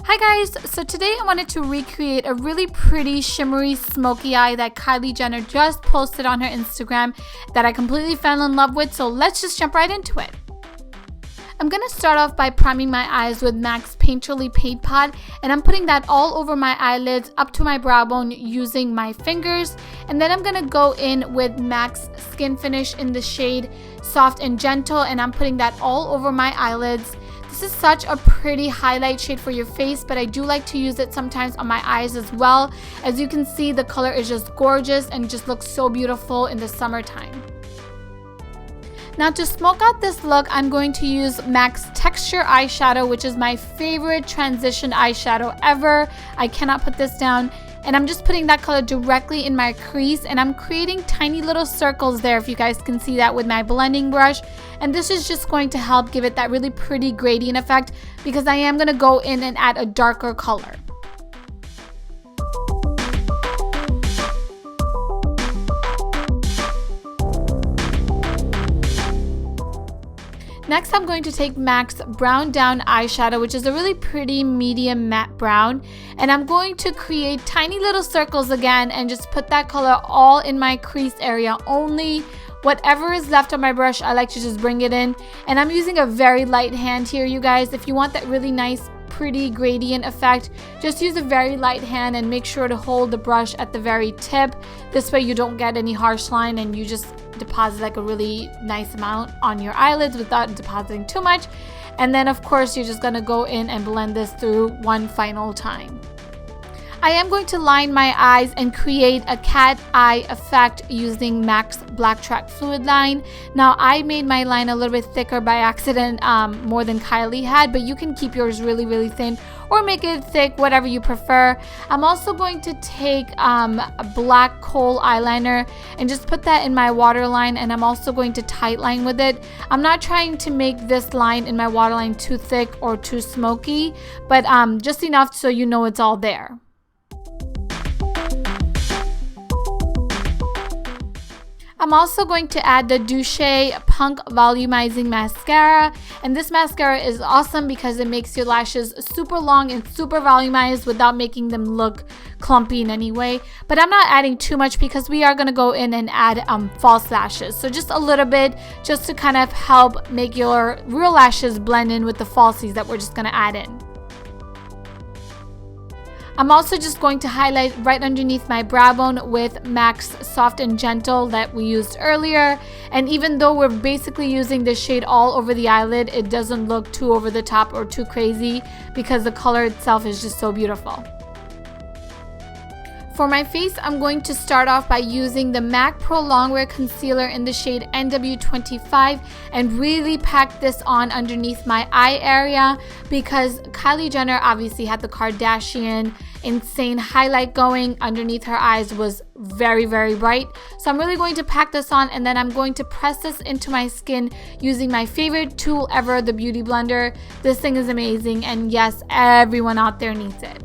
Hi guys, so today I wanted to recreate a really pretty shimmery smoky eye that Kylie Jenner just posted on her Instagram that I completely fell in love with, so let's just jump right into it. I'm going to start off by priming my eyes with MAC's Paintery Paint Pot, and I'm putting that all over my eyelids up to my brow bone using my fingers, and then I'm going to go in with MAC's Skin Finish in the shade Soft and Gentle, and I'm putting that all over my eyelids. This is such a pretty highlight shade for your face, but I do like to use it sometimes on my eyes as well. As you can see, the color is just gorgeous and just looks so beautiful in the summertime. Now to smoke out this look, I'm going to use MAC's Texture eyeshadow, which is my favorite transition eyeshadow ever. I cannot put this down. And I'm just putting that color directly in my crease, and I'm creating tiny little circles there, if you guys can see that, with my blending brush. And this is just going to help give it that really pretty gradient effect, because I am going to go in and add a darker color. Next, I'm going to take MAC's Brown Down eyeshadow, which is a really pretty medium matte brown, and I'm going to create tiny little circles again and just put that color all in my crease area only. Whatever is left on my brush, I like to just bring it in, and I'm using a very light hand here, you guys. If you want that really nice pretty gradient effect, just use a very light hand and make sure to hold the brush at the very tip. This way you don't get any harsh line and you just deposit like a really nice amount on your eyelids without depositing too much. And then of course you're just going to go in and blend this through one final time. I am going to line my eyes and create a cat eye effect using MAC's Blacktrack Fluidline. Now I made my line a little bit thicker by accident, more than Kylie had, but you can keep yours really thin or make it thick, whatever you prefer. I'm also going to take a black kohl eyeliner and just put that in my waterline, and I'm also going to tightline with it. I'm not trying to make this line in my waterline too thick or too smoky, but just enough so you know it's all there. I'm also going to add the Touche Punk Volumizing Mascara, and this mascara is awesome because it makes your lashes super long and super volumized without making them look clumpy in any way. But I'm not adding too much because we are going to go in and add false lashes, so just a little bit, just to kind of help make your real lashes blend in with the falsies that we're just going to add in. I'm also just going to highlight right underneath my brow bone with MAC's Soft and Gentle that we used earlier. And even though we're basically using this shade all over the eyelid, it doesn't look too over the top or too crazy because the color itself is just so beautiful. For my face, I'm going to start off by using the MAC Prolongwear Concealer in the shade NW25 and really pack this on underneath my eye area because Kylie Jenner obviously had the Kardashian insane highlight going. Underneath her eyes was very bright. So I'm really going to pack this on, and then I'm going to press this into my skin using my favorite tool ever, the Beauty Blender. This thing is amazing, and yes, everyone out there needs it.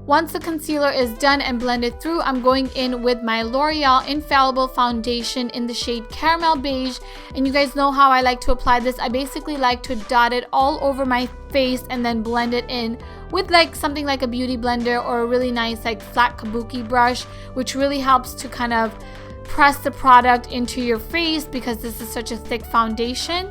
Once the concealer is done and blended through, I'm going in with my Loreal Infallible foundation in the shade Caramel Beige. And you guys know how I like to apply this. I basically like to dot it all over my face and then blend it in with like something like a beauty blender or a really nice like flat kabuki brush, which really helps to kind of press the product into your face because this is such a thick foundation.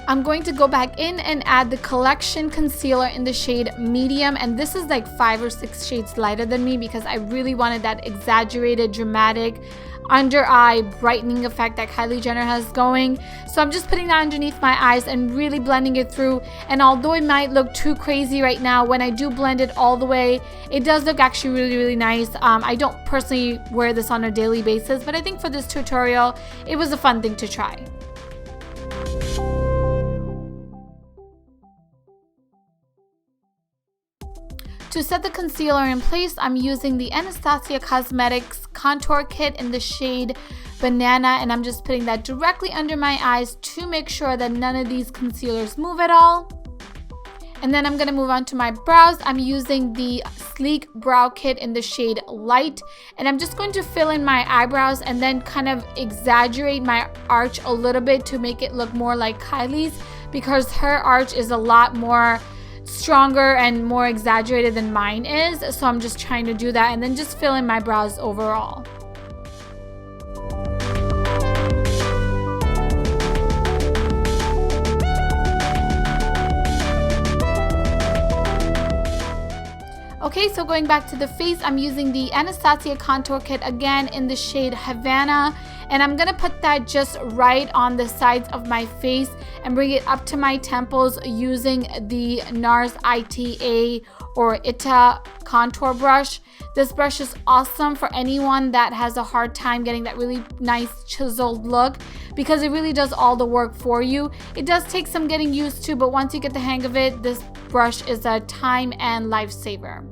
I'm going to go back in and add the Collection Concealer in the shade Medium, and this is like 5 or 6 shades lighter than me because I really wanted that exaggerated, dramatic, under eye brightening effect that Kylie Jenner has going. So I'm just putting that underneath my eyes and really blending it through, and although it might look too crazy right now, when I do blend it all the way, it does look actually really nice. I don't personally wear this on a daily basis, but I think for this tutorial, it was a fun thing to try. To set the concealer in place, I'm using the Anastasia Cosmetics Contour Kit in the shade Banana, and I'm just putting that directly under my eyes to make sure that none of these concealers move at all. And then I'm going to move on to my brows. I'm using the Sleek Brow Kit in the shade Light. And I'm just going to fill in my eyebrows and then kind of exaggerate my arch a little bit to make it look more like Kylie's, because her arch is a lot more stronger and more exaggerated than mine is. So I'm just trying to do that and then just fill in my brows overall. Okay, so going back to the face, I'm using the Anastasia contour kit again in the shade Havana, and I'm gonna put that just right on the sides of my face and bring it up to my temples using the NARS ITA or ITA contour brush. This brush is awesome for anyone that has a hard time getting that really nice chiseled look, because it really does all the work for you. It does take some getting used to, but once you get the hang of it, this brush is a time and lifesaver.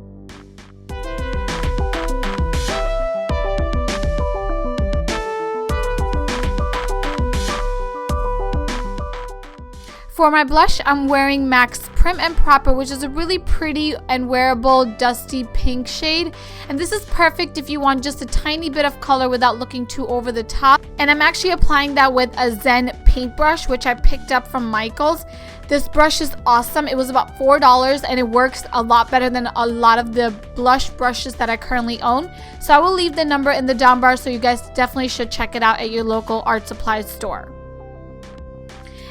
For my blush, I'm wearing MAC's Prim and Proper, which is a really pretty and wearable dusty pink shade. And this is perfect if you want just a tiny bit of color without looking too over the top. And I'm actually applying that with a Zen paintbrush, which I picked up from Michael's. This brush is awesome. It was about $4 and it works a lot better than a lot of the blush brushes that I currently own. So I will leave the number in the down bar, so you guys definitely should check it out at your local art supply store.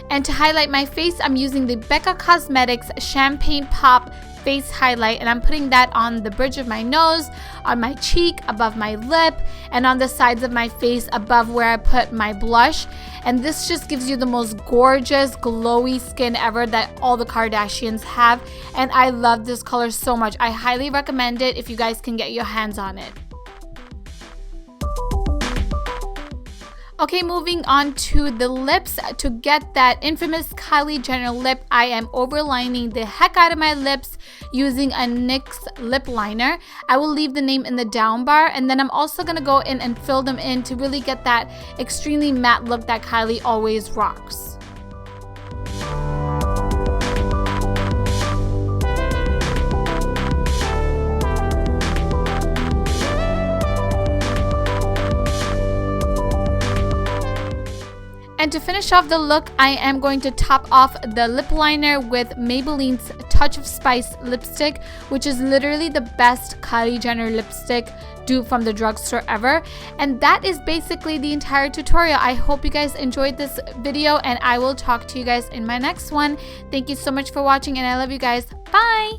And to highlight my face, I'm using the Becca Cosmetics Champagne Pop Face Highlight, and I'm putting that on the bridge of my nose, on my cheek, above my lip, and on the sides of my face above where I put my blush. And this just gives you the most gorgeous, glowy skin ever that all the Kardashians have. And I love this color so much. I highly recommend it if you guys can get your hands on it. Okay, moving on to the lips. To get that infamous Kylie Jenner lip, I am overlining the heck out of my lips using a NYX lip liner. I will leave the name in the down bar, and then I'm also going to go in and fill them in to really get that extremely matte look that Kylie always rocks. And to finish off the look, I am going to top off the lip liner with Maybelline's Touch of Spice lipstick, which is literally the best Kylie Jenner lipstick dupe from the drugstore ever. And that is basically the entire tutorial. I hope you guys enjoyed this video, and I will talk to you guys in my next one. Thank you so much for watching, and I love you guys. Bye!